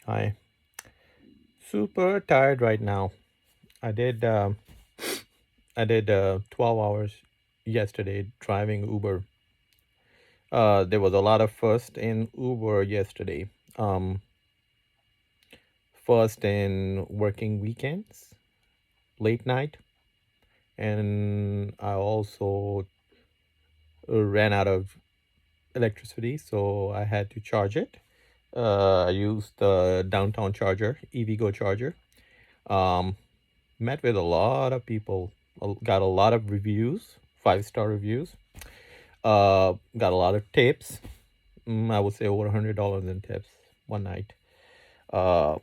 Hi. Super tired right now. I did 12 hours yesterday driving Uber. There was a lot of first in Uber yesterday. Um, First in working weekends, late night, and I also ran out of electricity, so I had to charge it. I used the downtown charger, EVgo charger. Um, Met with a lot of people, got a lot of reviews, 5-star reviews. Got a lot of tips. I would say over $100 in tips one night. Uh,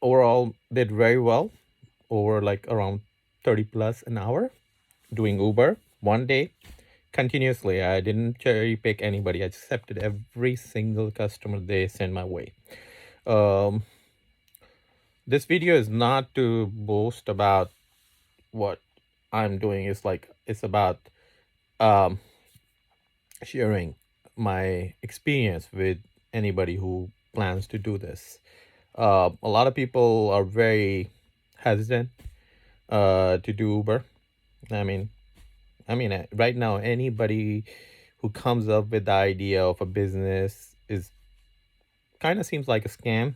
Overall, did very well. Over like around 30 plus an hour doing Uber one day continuously. I didn't cherry pick anybody. I accepted every single customer they sent my way. Um, this video is not to boast about what I'm doing. It's about um, sharing my experience with anybody who plans to do this. A lot of people are very hesitant to do Uber. I mean, right now, anybody who comes up with the idea of a business is kind of seems like a scam.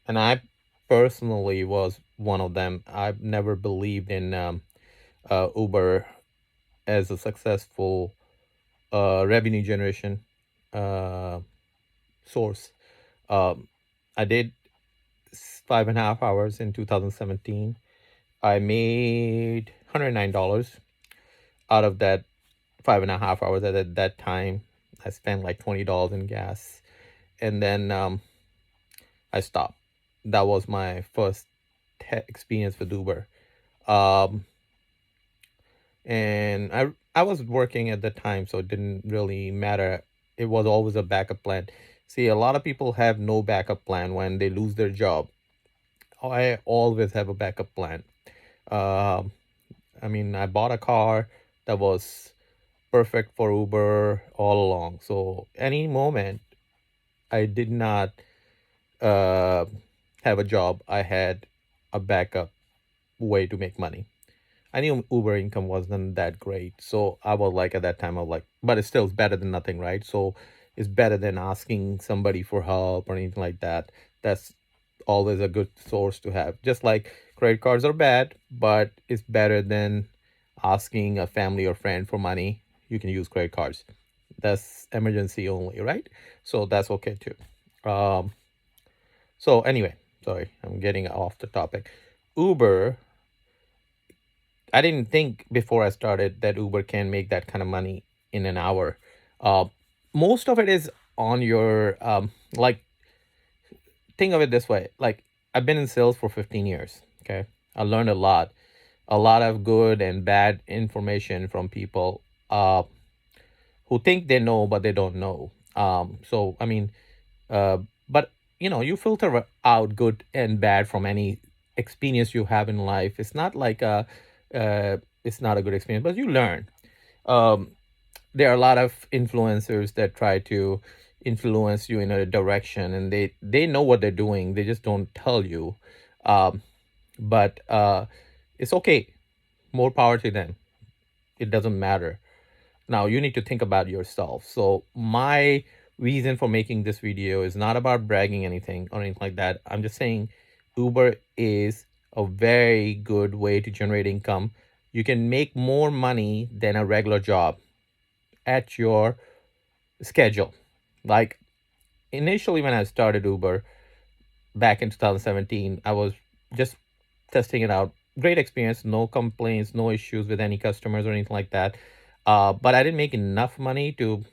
And I personally was one of them. I've never believed in Uber as a successful revenue generation uh, source. Um, I did 5.5 hours in 2017. I made $109 out of that 5.5 hours. At that time, I spent like $20 in gas, and then I stopped. That was my first experience with Uber. Um, and I was working at the time, so it didn't really matter. It was always a backup plan. See, a lot of people have no backup plan when they lose their job. I always have a backup plan. Um, I bought a car that was perfect for Uber all along. So any moment I did not uh, have a job, I had a backup way to make money. I knew Uber income wasn't that great. So I was like, at that time, I was like, but it's still better than nothing, right? So it's better than asking somebody for help or anything like that. That's always a good source to have. Just like credit cards are bad, but it's better than asking a family or friend for money. You can use credit cards. That's emergency only, right? So that's okay too. Um, so anyway, sorry, I'm getting off the topic. Uber, I didn't think before I started that Uber can make that kind of money in an hour. Uh, Most of it is on your like, think of it this way. Like, I've been in sales for 15 years. Okay, I learned a lot of good and bad information from people who think they know but they don't know. So I mean, uh, but you filter out good and bad from any experience you have in life. It's not like it's not a good experience, but you learn. Um, there are a lot of influencers that try to influence you in a direction, and they know what they're doing. They just don't tell you. Um, but it's okay. More power to them. It doesn't matter. Now you need to think about yourself. So my reason for making this video is not about bragging anything or anything like that. I'm just saying Uber is a very good way to generate income. You can make more money than a regular job at your schedule. Like, initially when I started Uber back in 2017, I was just testing it out. Great experience, no complaints, no issues with any customers or anything like that. But I didn't make enough money to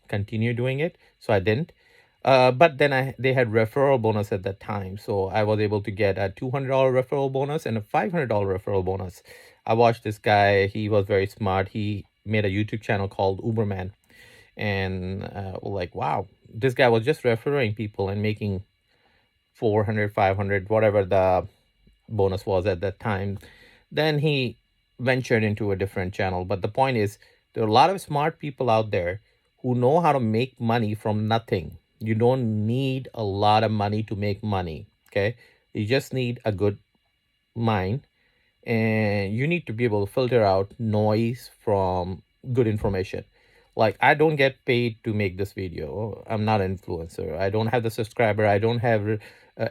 continue doing it, so I didn't. But then they had referral bonus at that time, so I was able to get a $200 referral bonus and a $500 referral bonus. I watched this guy; he was very smart. He made a YouTube channel called Uberman, and like, wow, this guy was just referring people and making 400, 500, whatever the bonus was at that time. Then he ventured into a different channel. But the point is, there are a lot of smart people out there who know how to make money from nothing. You don't need a lot of money to make money. Okay. You just need a good mind, and you need to be able to filter out noise from good information. Like, I don't get paid to make this video. I'm not an influencer. I don't have the subscriber. I don't have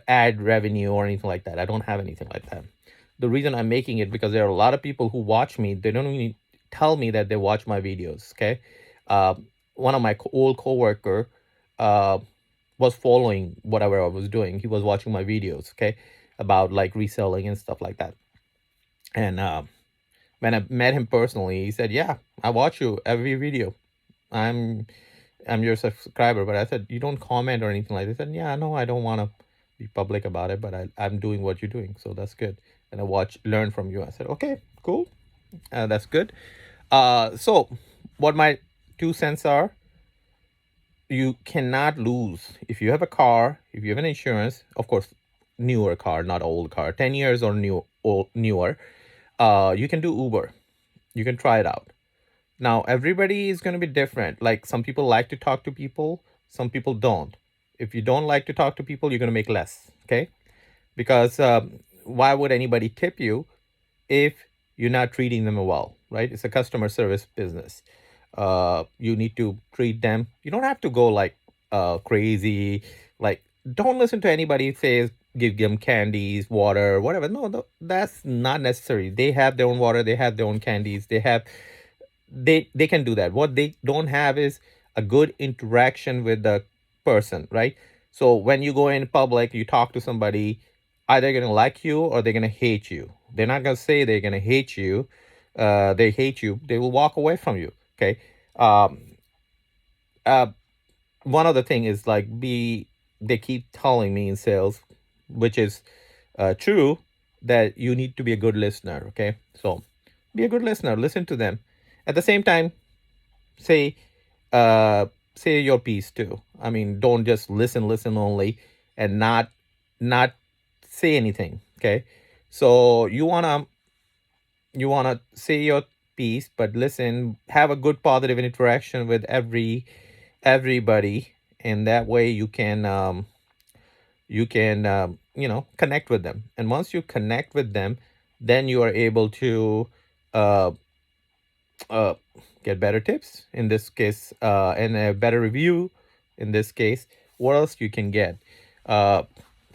ad revenue or anything like that. I don't have anything like that. The reason I'm making it, because there are a lot of people who watch me. They don't even tell me that they watch my videos. Okay. uh, One of my old coworker uh, was following whatever I was doing. He was watching my videos, okay, about like reselling and stuff like that. And when I met him personally, he said, "Yeah, I watch you every video. I'm I'm your subscriber." But I said, "You don't comment or anything like that." He said, "Yeah, no, I don't want to be public about it, but I'm doing what you're doing, so that's good. And I learn from you." I said, "Okay, cool, that's good." So what my 2 cents are: you cannot lose. If you have a car, if you have an insurance, of course, newer car, not old car, 10 years or newer, you can do Uber. You can try it out. Now, everybody is going to be different. Like, some people like to talk to people, some people don't. If you don't like to talk to people, you're going to make less. Okay. Because why would anybody tip you if you're not treating them well, right? It's a customer service business. You need to treat them. You don't have to go like crazy. Like, don't listen to anybody who says give them candies, water, whatever. No, no, that's not necessary. They have their own water. They have their own candies. They can do that. What they don't have is a good interaction with the person, right? So when you go in public, you talk to somebody, either gonna like you or they're gonna hate you. They're not gonna say they're gonna hate you. They hate you. They will walk away from you. Okay. Um, uh, One other thing is like, be they keep telling me in sales, which is true, that you need to be a good listener. Okay, so be a good listener. Listen to them. At the same time, say uh say your piece too. I mean, don't just listen only and not say anything. Okay, so you wanna say your piece, but listen, have a good positive interaction with everybody, and that way you can connect with them. And once you connect with them, then you are able to uh uh, get better tips in this case, and a better review in this case. What else you can get? uh,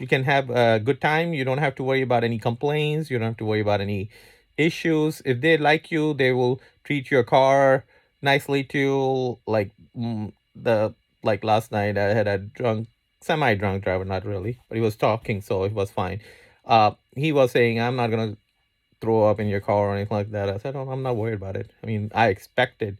you can have a good time. You don't have to worry about any complaints. You don't have to worry about any issues. If they like you, they will treat your car nicely too. Like, the like last night I had a semi-drunk driver, not really, but he was talking, so it was fine. He was saying, "I'm not gonna throw up in your car or anything like that." I said, "Oh, I'm not worried about it." I mean, I expected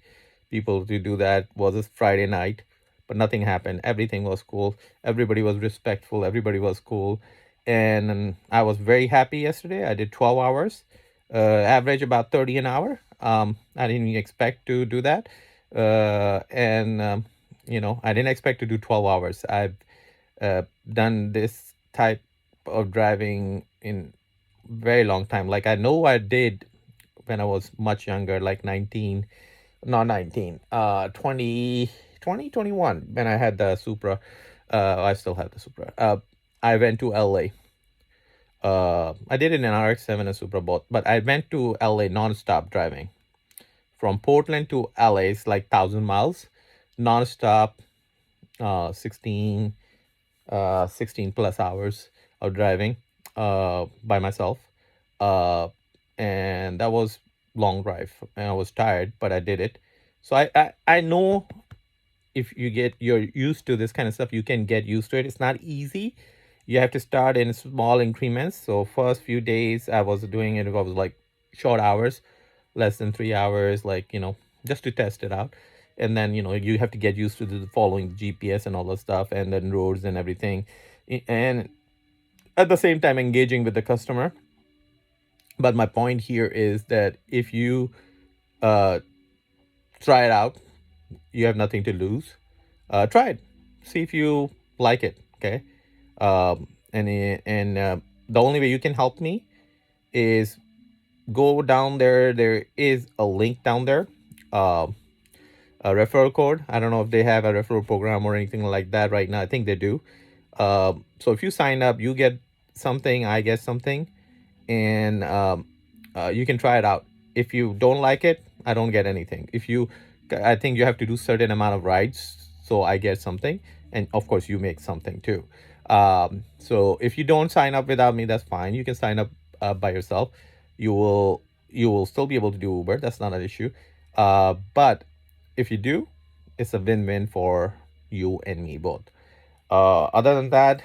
people to do that. Was this Friday night, but nothing happened. Everything was cool. Everybody was respectful. Everybody was cool. And I was very happy yesterday. I did 12 hours, average about 30 an hour. I didn't even expect to do that. And I didn't expect to do 12 hours. I've done this type of driving in very long time. Like, I know I did when I was much younger, like 19, not 19, 20, 20, 21, when I had the Supra. I still have the Supra. I went to LA. I did it in an RX-7 and Supra both, but I went to LA non-stop driving. From Portland to LA is like 1,000 miles, non-stop, 16, 16 plus hours of driving by myself. Uh, and that was long drive, and I was tired, but I did it. So I know, if you're used to this kind of stuff, you can get used to it. It's not easy. You have to start in small increments. So first few days I was doing it, I was like short hours, less than 3 hours, like, just to test it out. And then, you have to get used to the following GPS and all the stuff, and then roads and everything. And at the same time engaging with the customer. But my point here is that if you uh, try it out, you have nothing to lose. Try it, see if you like it. Okay. And the only way you can help me is go down there. There is a link down there. a referral code. I don't know if they have a referral program or anything like that right now. I think they do. So if you sign up, you get something, I get something, and you can try it out. If you don't like it, I don't get anything. If you, I think you have to do certain amount of rides, so I get something, and of course you make something too. So if you don't sign up without me, that's fine. You can sign up by yourself. You will you will still be able to do Uber. That's not an issue. But if you do, it's a win-win for you and me both. Other than that,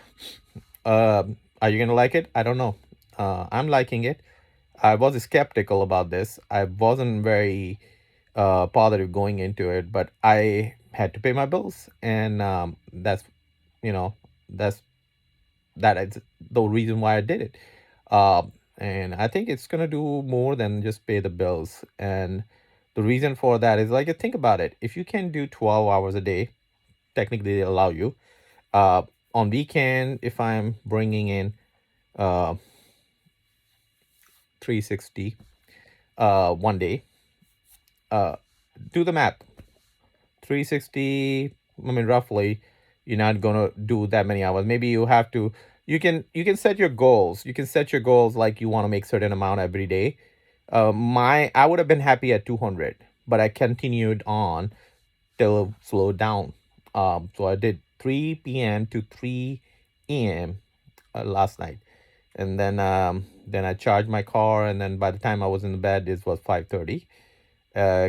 are you gonna like it? I don't know. I'm liking it. I was skeptical about this. I wasn't very positive going into it, but I had to pay my bills, and that's you know that's that is the reason why I did it. And I think it's gonna do more than just pay the bills. And the reason for that is like think about it. If you can do 12 hours a day, technically they allow you. Uh, on weekend, if I'm bringing in uh 360 one day, uh do the math. 360, I mean roughly, you're not gonna do that many hours. Maybe you have to, you can set your goals. You can set your goals like you want to make certain amount every day. My I would have been happy at 200, but I continued on till it slowed down. So I did 3 p.m. to 3 a.m. Last night, and then I charged my car, and then by the time I was in the bed, it was 5:30.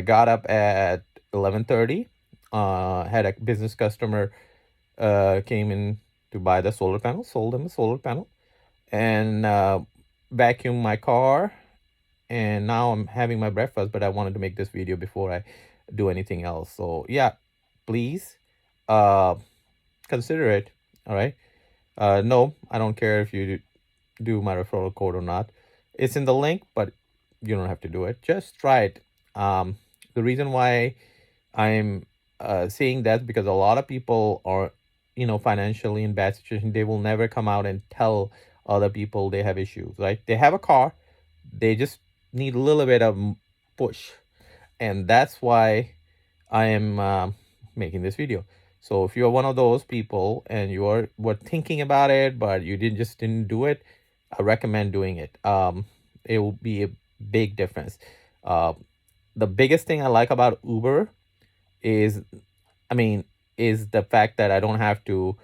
Got up at 11:30. Had a business customer came in to buy the solar panel. Sold them a solar panel, and vacuumed my car. And now I'm having my breakfast, but I wanted to make this video before I do anything else. So yeah, please uh, consider it. All right. No, I don't care if you do my referral code or not. It's in the link, but you don't have to do it. Just try it. The reason why I'm saying that because a lot of people are, financially in bad situation. They will never come out and tell other people they have issues. Right? They have a car. They just need a little bit of push, and that's why I am making this video. So if you're one of those people and were thinking about it but you didn't do it, I recommend doing it. It will be a big difference. Uh, the biggest thing I like about Uber is, I mean, is the fact that I don't have to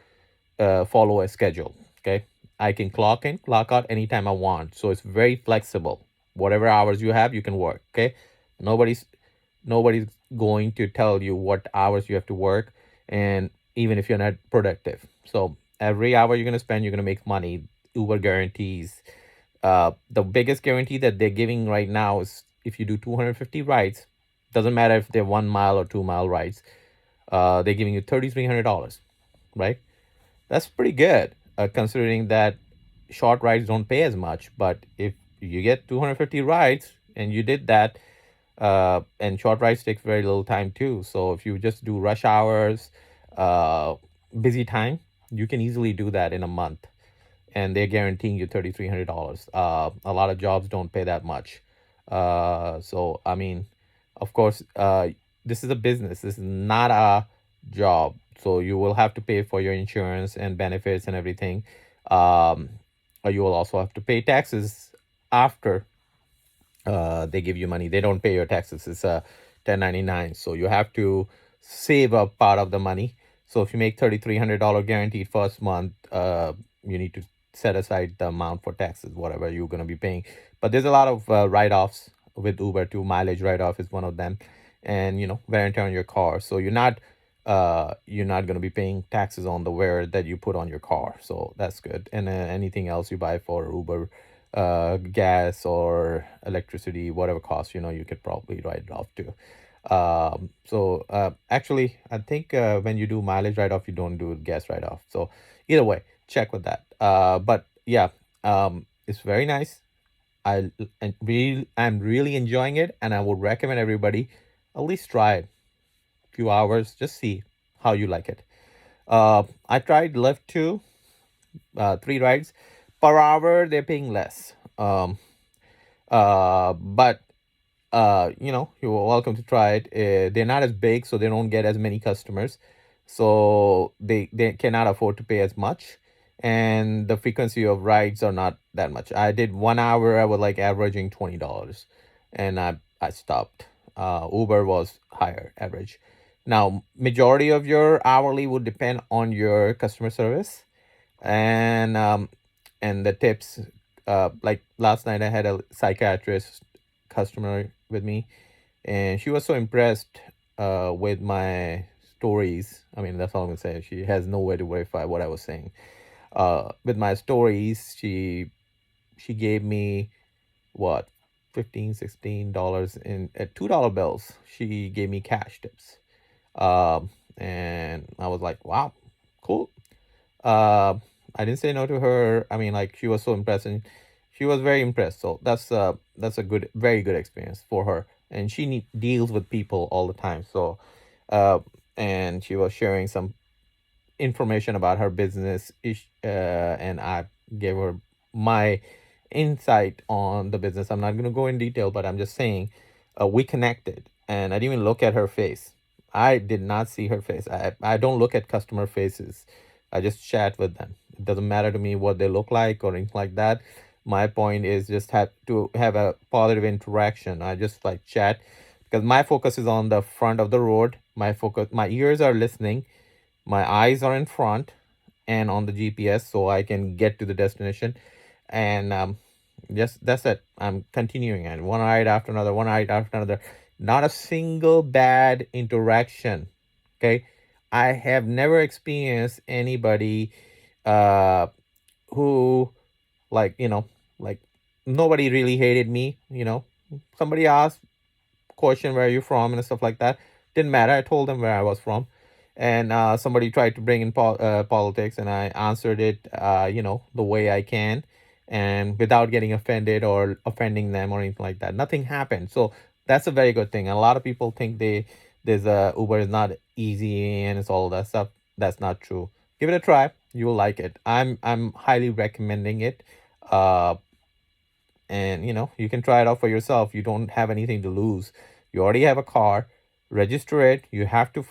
follow a schedule. Okay, I can clock in, clock out anytime I want, so it's very flexible. Whatever hours you have, you can work. Okay, nobody's nobody's going to tell you what hours you have to work, and even if you're not productive. So every hour you're gonna spend, you're gonna make money. Uber guarantees. The biggest guarantee that they're giving right now is if you do 250 rides, doesn't matter if they're 1 mile or 2 mile rides, they're giving you $3,300, right? That's pretty good, considering that short rides don't pay as much. But if you get 250 rides and you did that, and short rides take very little time too. So if you just do rush hours, uh, busy time, you can easily do that in a month, and they're guaranteeing you $3,300. A lot of jobs don't pay that much. So I mean, of course, this is a business. This is not a job. So you will have to pay for your insurance and benefits and everything. Um, you will also have to pay taxes after they give you money. They don't pay your taxes. It's a 1099. So you have to save up part of the money. So if you make $3,300 guaranteed first month, you need to set aside the amount for taxes, whatever you're going to be paying. But there's a lot of write-offs with Uber too. Mileage write-off is one of them, and wear and tear on your car. So you're not going to be paying taxes on the wear that you put on your car. So that's good. And anything else you buy for Uber, gas or electricity, whatever costs, you could probably write it off too. So actually, I think when you do mileage write off, you don't do gas write off. So either way, check with that. But yeah, it's very nice. I'm really enjoying it, and I would recommend everybody at least try it few hours, just see how you like it. I tried Lyft too, 3 rides per hour. They're paying less. But you're welcome to try it. They're not as big, so they don't get as many customers, so they cannot afford to pay as much, and the frequency of rides are not that much. I did 1 hour, I was like averaging $20, and I stopped. Uber was higher average. Now, majority of your hourly would depend on your customer service, and the tips. Like last night, I had a psychiatrist customer with me, and she was so impressed with my stories. I mean, that's all I'm gonna say. She has no way to verify what I was saying. With my stories, she gave me what, 15, $16 in $2 bills. She gave me cash tips. And I was like, wow, cool. uh, I didn't say no to her. I mean, like, she was so impressed, and she was very impressed. So that's a good, very good experience for her. And she deals with people all the time. So, uh, and she was sharing some information about her business, and I gave her my insight on the business. I'm not going to go in detail, but I'm just saying, we connected, and I didn't even look at her face. I did not see her face. I don't look at customer faces. I just chat with them. It doesn't matter to me what they look like or anything like that. My point is just have to have a positive interaction. I just like chat, because my focus is on the front of the road. My ears are listening, my eyes are in front and on the GPS, so I can get to the destination. And yes, that's it. I'm continuing, and one ride after another, one ride after another. Not a single bad interaction. Okay. I have never experienced anybody uh who, like, like, nobody really hated me. Somebody asked question, where are you from, and stuff like that. Didn't matter. I told them where I was from. And somebody tried to bring in politics, and I answered it, the way I can, and without getting offended or offending them or anything like that. Nothing happened. So that's a very good thing. A lot of people think there's a Uber is not easy and it's all that stuff. That's not true. Give it a try. You will like it. I'm highly recommending it. Uh, and you can try it out for yourself. You don't have anything to lose. You already have a car. Register it. You have to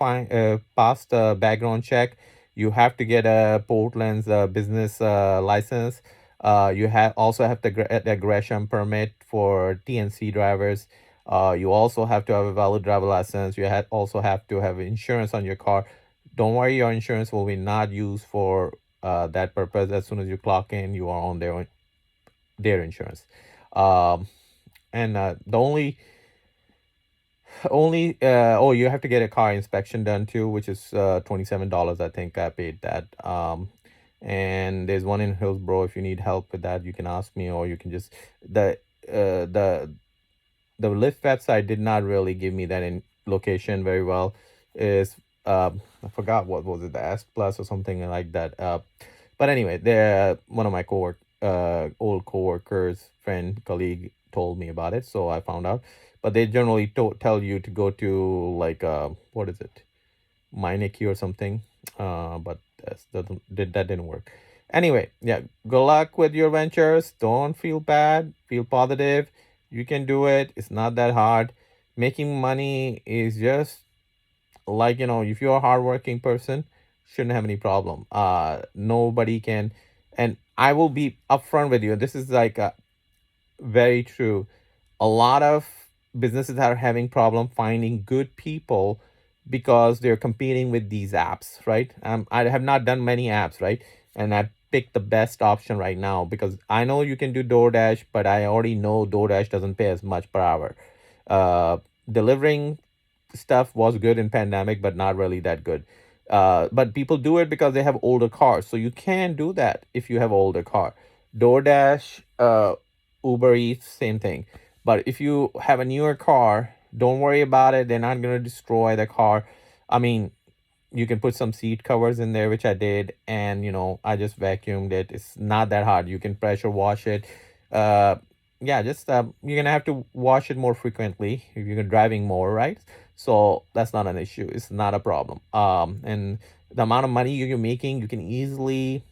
pass the background check. You have to get a Portland's business license. You also have to the Gresham permit for TNC drivers. You also have to have a valid driver license. You also have to have insurance on your car. Don't worry, your insurance will be not used for that purpose. As soon as you clock in, you are on their insurance. Um, and the only oh, you have to get a car inspection done too, which is $27. I think I paid that. And there's one in Hillsborough. If you need help with that, you can ask me, or you can just the Lyft website did not really give me that in location very well. Is I forgot, what was it, the S Plus or something like that. But anyway, one of my old coworkers, friend, colleague told me about it, so I found out. But they generally tell you to go to, like, what is it, Meineke or something. But that didn't work. Anyway, yeah, good luck with your ventures. Don't feel bad. Feel positive. You can do it. It's not that hard. Making money is just like, if you're a hardworking person, shouldn't have any problem. Nobody can, and I will be upfront with you. This is like very true. A lot of businesses are having problem finding good people because they're competing with these apps, right? I have not done many apps, right? And I picked the best option right now, because I know you can do DoorDash, but I already know DoorDash doesn't pay as much per hour. Delivering stuff was good in pandemic, but not really that good. But people do it because they have older cars, so you can do that if you have older car. DoorDash, Uber Eats, same thing. But if you have a newer car, don't worry about it. They're not gonna destroy the car. I mean, you can put some seat covers in there, which I did, and I just vacuumed it. It's not that hard. You can pressure wash it. uh yeah, just you're gonna have to wash it more frequently if you're driving more, right? So that's not an issue. It's not a problem. And the amount of money you're making, you can easily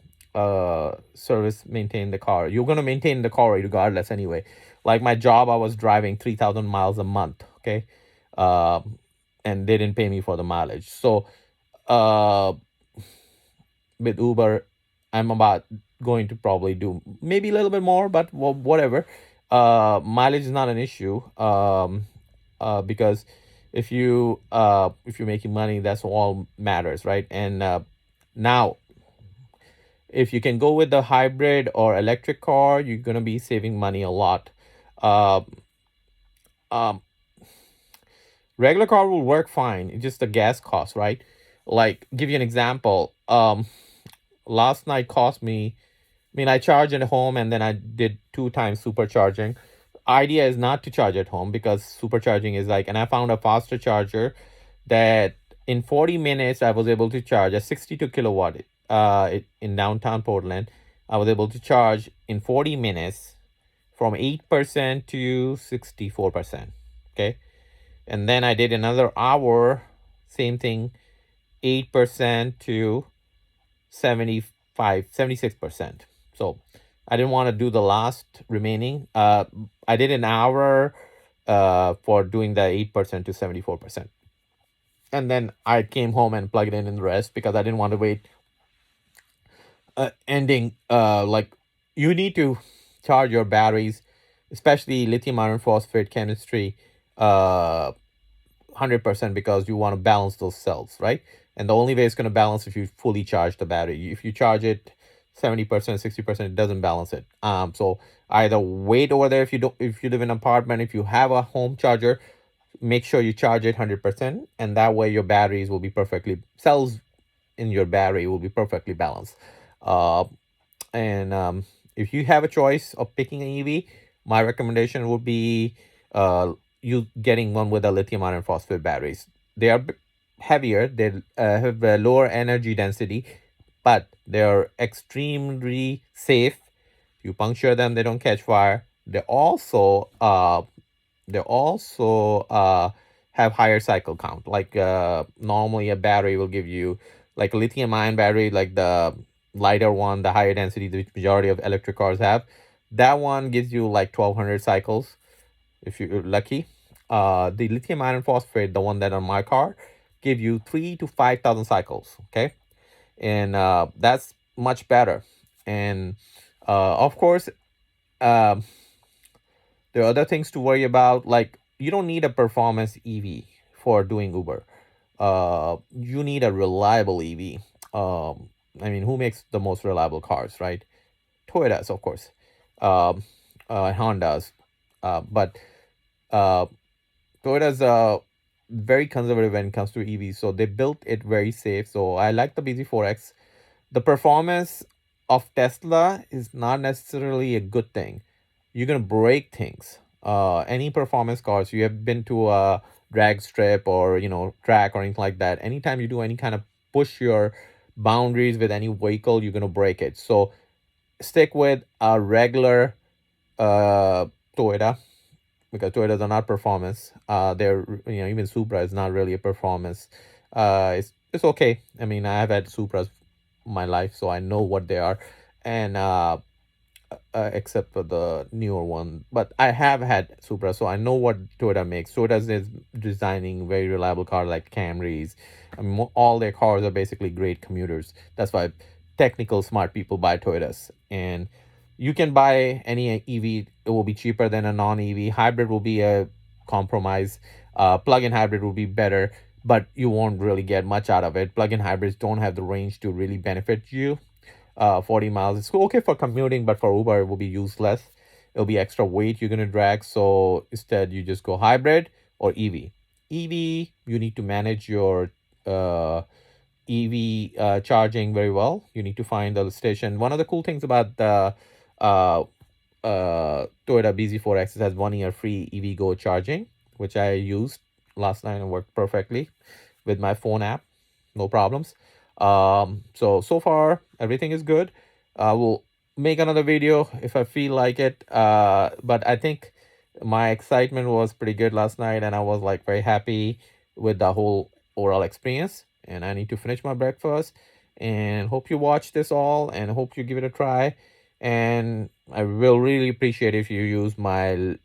service maintain the car. You're gonna maintain the car regardless anyway. Like my job, I was driving 3,000 miles a month. Okay, um, and they didn't pay me for the mileage. So uh, with Uber, I'm about going to probably do maybe a little bit more, but whatever. Mileage is not an issue. Because if you're making money, that's all matters, right? And now, if you can go with the hybrid or electric car, you're gonna be saving money a lot. Uh, um, Regular car will work fine. It's just the gas cost, right? Like, give you an example. Last night cost me. I mean, I charge at home and then I did 2 times supercharging. Idea is not to charge at home because supercharging is like, and I found a faster charger that in 40 minutes I was able to charge a 62 kilowatt in downtown Portland. I was able to charge in 40 minutes from 8% to 64%. Okay. And then I did another hour, same thing, 8% to 76%. So I didn't want to do the last remaining. I did an hour for doing the 8% to 74%. And then I came home and plugged in the rest because I didn't want to wait ending. Like, you need to charge your batteries, especially lithium iron phosphate chemistry, 100% because you want to balance those cells, right? And the only way it's going to balance if you fully charge the battery. If you charge it 70%, 60%, it doesn't balance it. So either wait over there if you live in an apartment, if you have a home charger, make sure you charge it 100%, and that way your batteries will be perfectly cells in your battery will be perfectly balanced. Uh, and If you have a choice of picking an EV, my recommendation would be you getting one with a lithium iron phosphate batteries. They are heavier, they have a lower energy density, but they are extremely safe. You puncture them, they don't catch fire. They also have higher cycle count. Like normally a battery will give you, like a lithium ion battery, like the lighter one, the higher density, the majority of electric cars have. That one gives you like 1,200 cycles if you're lucky. The lithium iron phosphate, the one that on my car, give you 3 to 5,000 cycles. Okay, and that's much better. And of course, um there are other things to worry about. Like, you don't need a performance EV for doing Uber. You need a reliable EV. I mean, who makes the most reliable cars, right? Toyotas, of course, um, Hondas, but uh, Toyota's very conservative when it comes to EVs, so they built it very safe. So I like the BZ4X. The performance of Tesla is not necessarily a good thing. You're gonna break things. Any performance cars, you have been to a drag strip or track or anything like that. Anytime you do any kind of push your boundaries with any vehicle, you're gonna break it. So stick with a regular uh, Toyota, because Toyotas are not performance. They're even Supra is not really a performance. It's okay. I mean, I have had Supras my life, so I know what they are, and except for the newer one. But I have had Supra, so I know what Toyota makes. Toyota is designing very reliable cars like Camrys. I mean, all their cars are basically great commuters. That's why technical smart people buy Toyotas. And you can buy any EV; it will be cheaper than a non-EV. Hybrid will be a compromise. Plug-in hybrid will be better, but you won't really get much out of it. Plug-in hybrids don't have the range to really benefit you. 40 miles. It's okay for commuting, but for Uber, it will be useless. It'll be extra weight you're going to drag. So instead, you just go hybrid or EV. EV, you need to manage your EV charging very well. You need to find the station. One of the cool things about the uh, Toyota BZ4X has 1 year free EV Go charging, which I used last night and worked perfectly with my phone app, no problems. So far everything is good. I will make another video if I feel like it. But I think my excitement was pretty good last night, and I was like very happy with the whole overall experience. And I need to finish my breakfast, and hope you watch this all and hope you give it a try. And I will really appreciate if you use my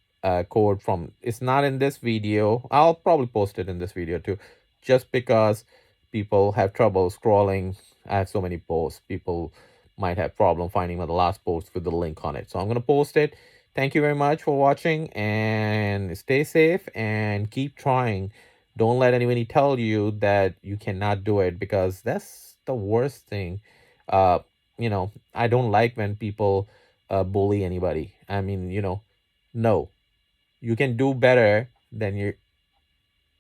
code from, it's not in this video, I'll probably post it in this video too, just because people have trouble scrolling. I have so many posts, people might have problem finding the last post with the link on it, so I'm going to post it. Thank you very much for watching, and stay safe and keep trying. Don't let anybody tell you that you cannot do it, because that's the worst thing. uh I don't like when people bully anybody. I mean, no, you can do better than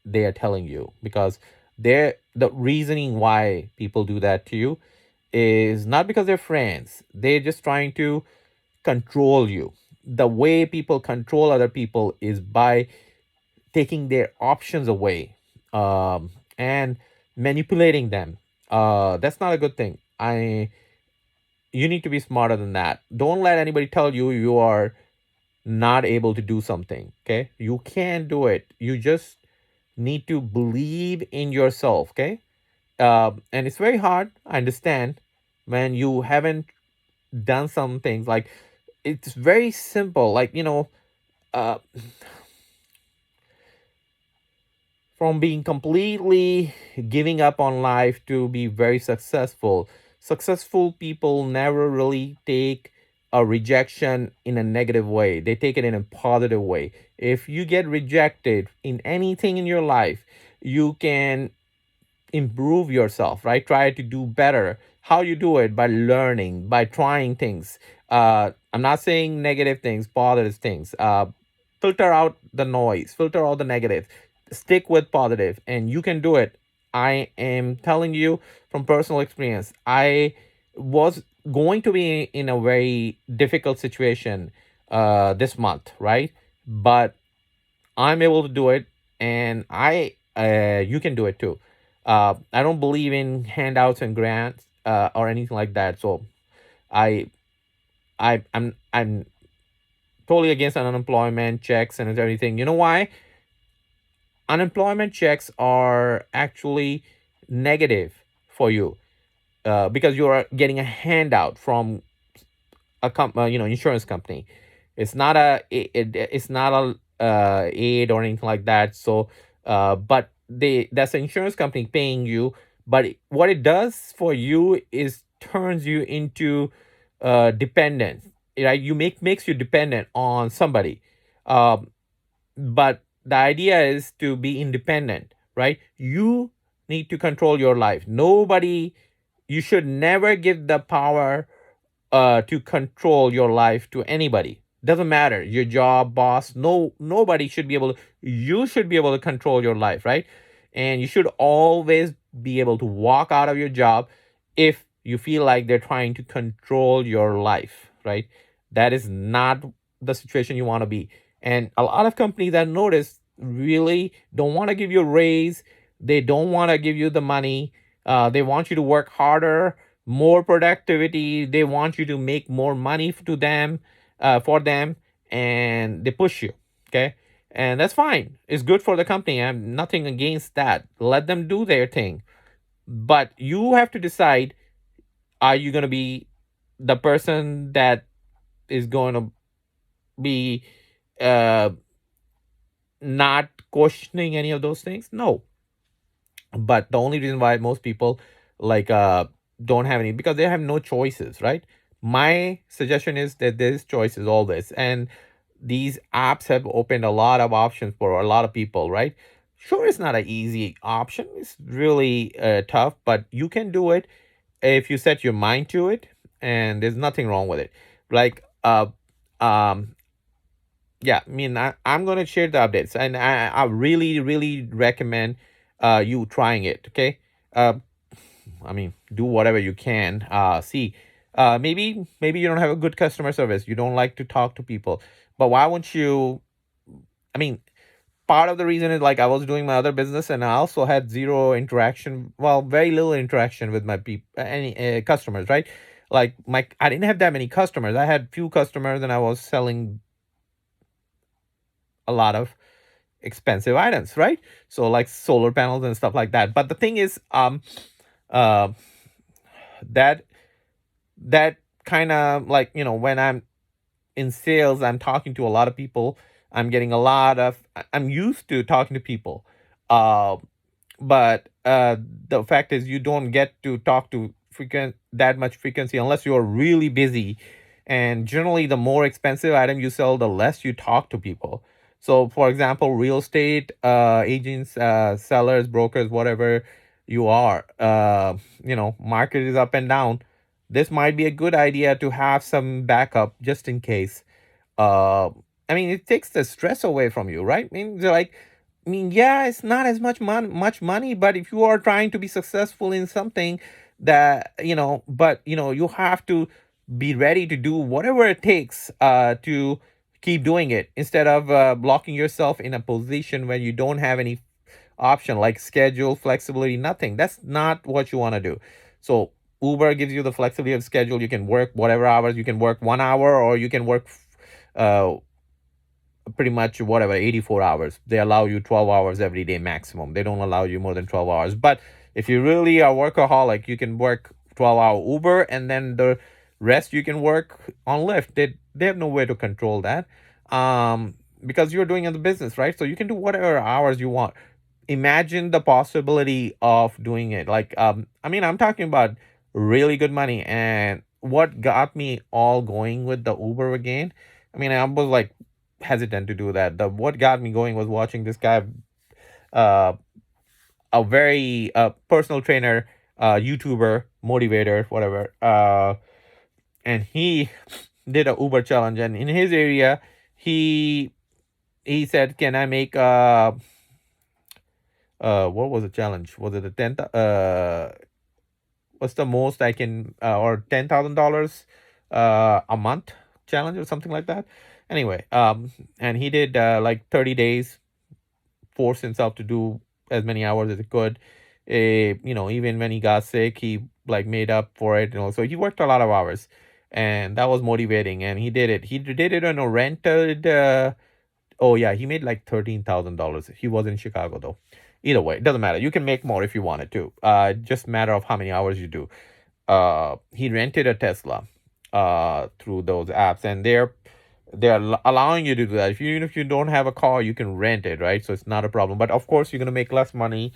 they are telling you, because the reasoning why people do that to you is not because they're friends. They're just trying to control you. The way people control other people is by taking their options away, and manipulating them. That's not a good thing. You need to be smarter than that. Don't let anybody tell you you are not able to do something. Okay, you can do it. You just need to believe in yourself. Okay, and it's very hard. I understand when you haven't done some things. Like, it's very simple. Like, uh, from being completely giving up on life to be very successful. Successful people never really take a rejection in a negative way. They take it in a positive way. If you get rejected in anything in your life, you can improve yourself, right? Try to do better. How you do it? By learning, by trying things. I'm not saying negative things, positive things. Filter out the noise, filter out the negative, stick with positive, and you can do it. I am telling you from personal experience. I was going to be in a very difficult situation this month, right? But I'm able to do it, and you can do it too. I don't believe in handouts and grants or anything like that. So I I'm totally against unemployment checks and everything. You know why? Unemployment checks are actually negative for you, because you are getting a handout from insurance company. It's not it's not a aid or anything like that. So but that's an insurance company paying you. But what it does for you is turns you into dependent, right? Makes you dependent on somebody. um but the idea is to be independent, right? You need to control your life. Nobody You should never give the power to control your life to anybody. Doesn't matter your job, boss. No, nobody should be able to. You should be able to control your life, right? And you should always be able to walk out of your job if you feel like they're trying to control your life, right? That is not the situation you want to be. And a lot of companies that notice really don't want to give you a raise. They don't want to give you the money. They want you to work harder, more productivity. They want you to make more money to them, for them, and they push you. Okay, and that's fine. It's good for the company. I'm nothing against that. Let them do their thing, but you have to decide: are you going to be the person that is going to be uh, not questioning any of those things? No. But the only reason why most people like don't have any, because they have no choices, right? My suggestion is that there's choices always, and these apps have opened a lot of options for a lot of people, right? Sure, it's not an easy option. It's really tough, but you can do it if you set your mind to it, and there's nothing wrong with it. Like um yeah, I mean, I'm gonna share the updates, and I really really recommend you trying it. Okay, uh, I mean, do whatever you can. See, maybe you don't have a good customer service. You don't like to talk to people, but why won't you? I mean, part of the reason is, like, I was doing my other business, and I also had zero interaction. Well, very little interaction with my people, any customers, right? Like, I didn't have that many customers. I had few customers, and I was selling a lot of expensive items, right? So like solar panels and stuff like that. But the thing is, uh, that that kind of like, when I'm in sales, I'm talking to a lot of people. I'm getting a lot of, I'm used to talking to people. Uh, but the fact is, you don't get to talk to that much frequency unless you're really busy. And generally, the more expensive item you sell, the less you talk to people. So, for example, real estate agents, sellers, brokers, whatever you are, market is up and down. This might be a good idea to have some backup just in case. uh I mean, it takes the stress away from you, right? I mean, they're like, I mean, yeah, it's not as much money, but if you are trying to be successful in something, that but you have to be ready to do whatever it takes to keep doing it, instead of blocking yourself in a position where you don't have any option, like schedule flexibility, nothing. That's not what you want to do. So Uber gives you the flexibility of schedule. You can work whatever hours. You can work 1 hour, or you can work uh pretty much whatever, 84 hours. They allow you 12 hours every day maximum. They don't allow you more than 12 hours. But if you really are workaholic, you can work 12-hour Uber, and then the rest you can work on Lyft. They have no way to control that, because you're doing in the business, right? So you can do whatever hours you want. Imagine the possibility of doing it. Like, I mean, I'm talking about really good money. And what got me all going with the Uber again, I mean, I was like hesitant to do that. The What got me going was watching this guy, uh a very personal trainer, YouTuber, motivator, whatever, and he did a Uber challenge. And in his area, he he said, can I make what was the challenge? Was it a 10 what's the most I can, or $10,000 a month challenge or something like that. Anyway, and he did like 30 days, forced himself to do as many hours as he could. Even when he got sick, he like made up for it. So he worked a lot of hours, and that was motivating. And he did it. He did it on a rented. Oh yeah, he made like $13,000. He was in Chicago though. Either way, it doesn't matter. You can make more if you wanted to. Just matter of how many hours you do. He rented a Tesla through those apps, and they're allowing you to do that. Even if you don't have a car, you can rent it, right? So it's not a problem. But of course, you're gonna make less money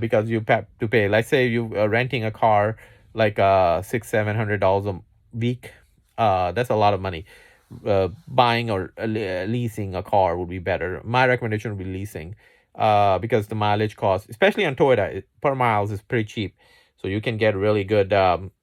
because you have to pay. Let's say you are renting a car, like $600-700 a week. That's a lot of money. Buying or leasing a car would be better. My recommendation would be leasing, because the mileage cost, especially on Toyota, per miles is pretty cheap, so you can get really good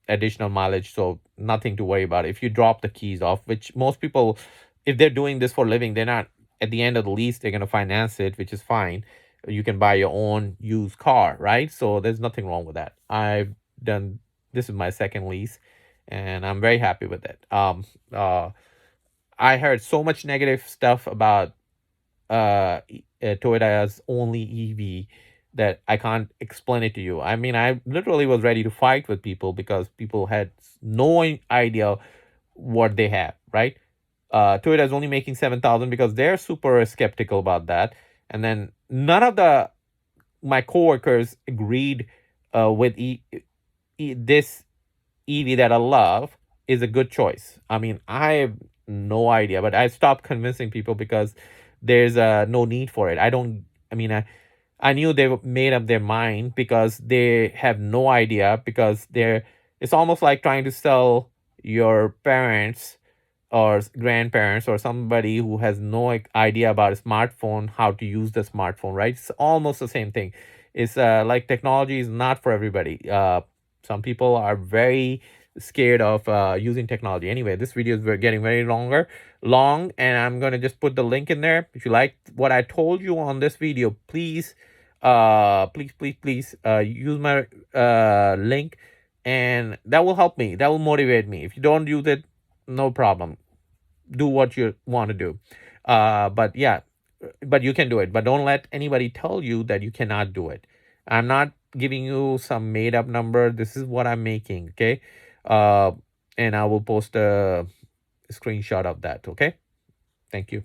additional mileage. So nothing to worry about. If you drop the keys off, which most people, if they're doing this for a living, they're not, at the end of the lease, they're going to finance it, which is fine. You can buy your own used car, right? So there's nothing wrong with that. I've done, this is my second lease, and I'm very happy with it. I heard so much negative stuff about Toyota's only EV that I can't explain it to you. I mean, I literally was ready to fight with people because people had no idea what they have, right? Toyota is only making 7,000 because they're super skeptical about that. And then none of my coworkers agreed with this EV that I love is a good choice. I mean, I have no idea, but I stopped convincing people because there's no need for it. I mean, I knew they made up their mind because they have no idea, because it's almost like trying to sell your parents or grandparents or somebody who has no idea about a smartphone, how to use the smartphone, right? It's almost the same thing. It's like technology is not for everybody. Some people are very scared of using technology. Anyway, this video is getting very long, and I'm gonna just put the link in there. If you like what I told you on this video, please, please, use my link, and that will help me. That will motivate me. If you don't use it, no problem. Do what you want to do. But yeah, but you can do it. But don't let anybody tell you that you cannot do it. I'm not giving you some made up number. This is what I'm making. Okay. Uh, and I will post a screenshot of that. Okay. Thank you.